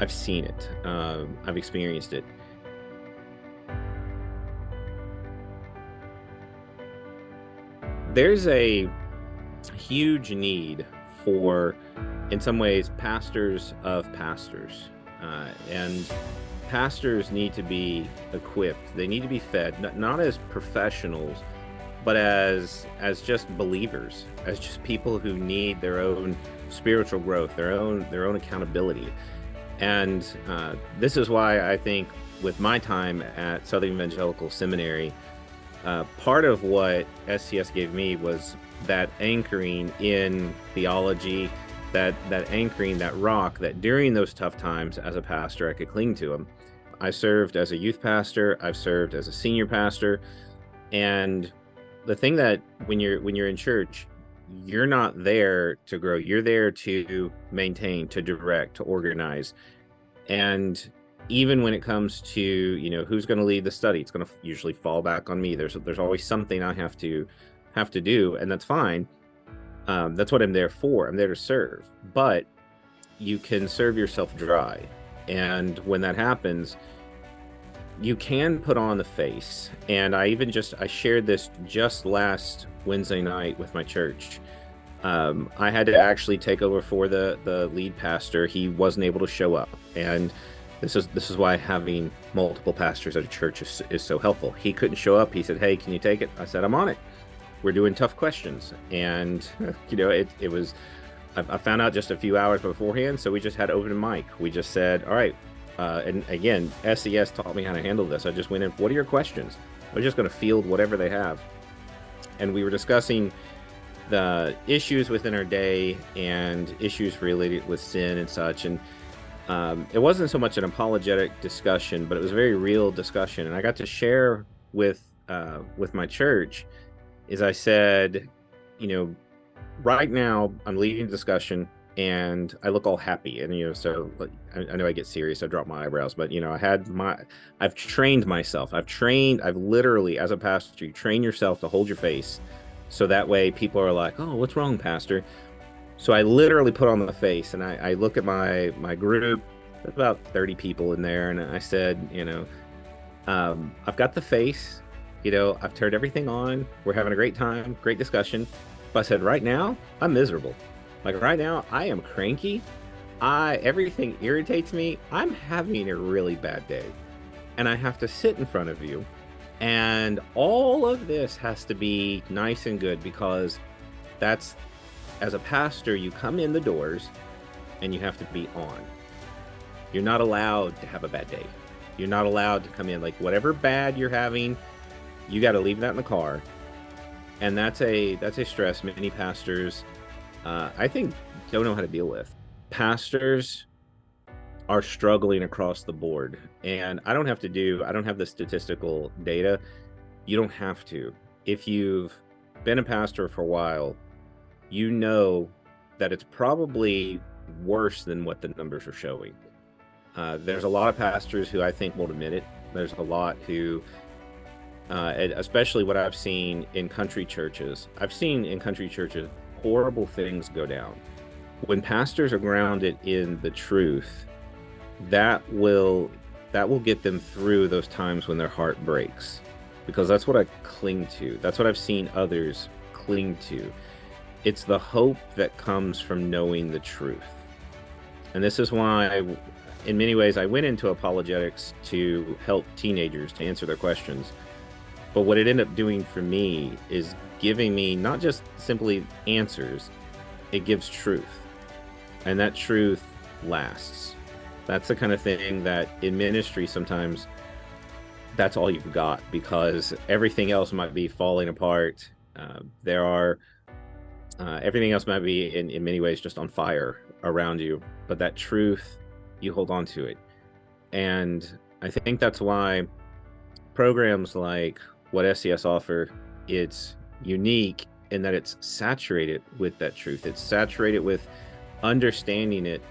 I've seen it. I've experienced it. There's a huge need for, in some ways, pastors of pastors. And pastors need to be equipped. They need to be fed, not as professionals, but as just believers, as just people who need their own spiritual growth, their own accountability. And this is why I think with my time at Southern Evangelical Seminary, part of what SCS gave me was that anchoring in theology, that anchoring, that rock, that during those tough times as a pastor, I could cling to them. I served as a youth pastor. I've served as a senior pastor. And the thing that when you're in church, you're not there to grow. You're there to maintain, to direct, to organize. And even when it comes to, who's going to lead the study, it's going to usually fall back on me. There's always something I have to do, and that's fine. That's what I'm there for. I'm there to serve. But you can serve yourself dry. And when that happens, you can put on the face. And I shared this just last Wednesday night with my church. I had to actually take over for the lead pastor. He wasn't able to show up. And this is why having multiple pastors at a church is so helpful. He couldn't show up. He said, "Hey, can you take it?" I said, "I'm on it. We're doing tough questions." And, it was, I found out just a few hours beforehand. So we just had open mic. We just said, all right. And again, SES taught me how to handle this. I just went in, what are your questions? We're just going to field whatever they have. And we were discussing the issues within our day and issues related with sin and such. And it wasn't so much an apologetic discussion, but it was a very real discussion. And I got to share with my church, as I said, right now I'm leading the discussion and I look all happy. And, so I know I get serious. I drop my eyebrows, but, I've trained myself. I've literally, as a pastor, you train yourself to hold your face. So that way people are like, "Oh, what's wrong, Pastor?" So I literally put on the face and I look at my group, there's about 30 people in there. And I said, I've got the face, I've turned everything on. We're having a great time, great discussion. But I said, right now, I'm miserable. Like right now, I am cranky. Everything irritates me. I'm having a really bad day. And I have to sit in front of you. And all of this has to be nice and good because that's, as a pastor, you come in the doors and you have to be on. You're not allowed to have a bad day. You're not allowed to come in like whatever bad you're having, you got to leave that in the car. And that's a stress many pastors, I think, don't know how to deal with. Pastors are struggling across the board. And I don't have the statistical data. You don't have to. If you've been a pastor for a while, you know that it's probably worse than what the numbers are showing. There's a lot of pastors who I think won't admit it. There's a lot who, especially what I've seen in country churches. I've seen in country churches horrible things go down. When pastors are grounded in the truth, that will get them through those times when their heart breaks, because that's what I cling to. That's what I've seen others cling to. It's the hope that comes from knowing the truth. And this is why, in many ways, I went into apologetics to help teenagers to answer their questions. But what it ended up doing for me is giving me not just simply answers, it gives truth. And that truth lasts. That's the kind of thing that in ministry sometimes that's all you've got, because everything else might be falling apart. Everything else might be in many ways just on fire around you, but that truth, you hold on to it. And I think that's why programs like what SCS offer, it's unique in that it's saturated with that truth. It's saturated with understanding it.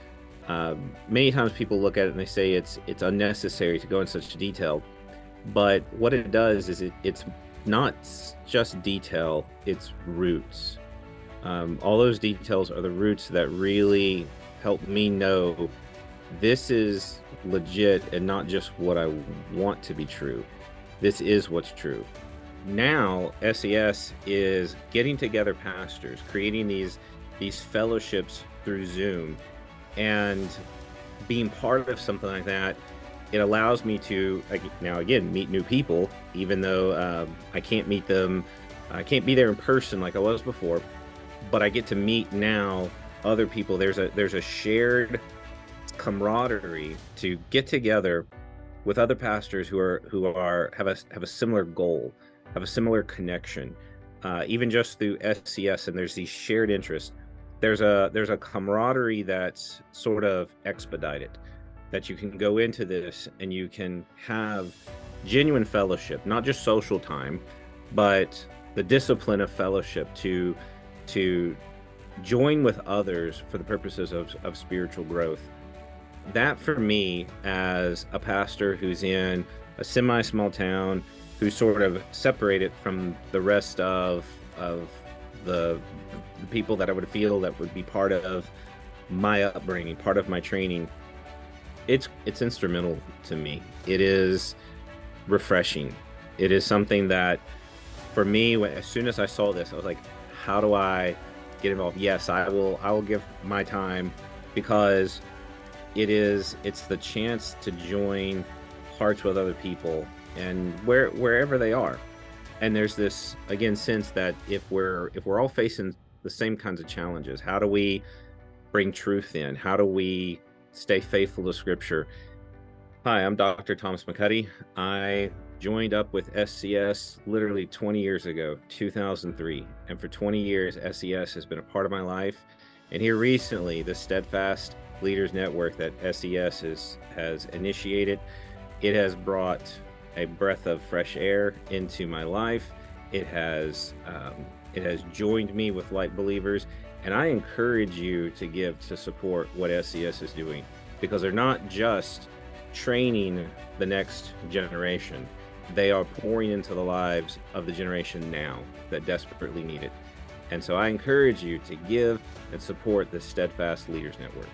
Many times people look at it and they say it's unnecessary to go in such detail, but what it does is it's not just detail, it's roots. All those details are the roots that really help me know this is legit and not just what I want to be true. This is what's true. Now, SES is getting together pastors, creating these fellowships through Zoom, and being part of something like that. It allows me to now again meet new people, even though I can't meet them. I can't be there in person like I was before, but I get to meet now other people. There's a shared camaraderie to get together with other pastors who have a similar goal, have a similar connection, even just through SCS. And there's these shared interests. There's a camaraderie that's sort of expedited, that you can go into this and you can have genuine fellowship, not just social time, but the discipline of fellowship to join with others for the purposes of spiritual growth. That, for me, as a pastor who's in a semi-small town, who's sort of separated from the rest of the people that I would feel that would be part of my upbringing, part of my training, it's instrumental to me. It is refreshing. It is something that, for me, as soon as I saw this, I was like, how do I get involved? Yes, I will give my time, because it's the chance to join hearts with other people, and wherever they are. And there's this, again, sense that if we're all facing the same kinds of challenges, how do we bring truth in? How do we stay faithful to Scripture? Hi, I'm Dr. Thomas McCuddy. I joined up with SCS literally 20 years ago, 2003. And for 20 years, SCS has been a part of my life. And here recently, the Steadfast Leaders Network that SCS has initiated, it has brought a breath of fresh air into my life. It has joined me with like believers, and I encourage you to give to support what SCS is doing, because they're not just training the next generation, they are pouring into the lives of the generation now that desperately need it. And so I encourage you to give and support the Steadfast Leaders Network.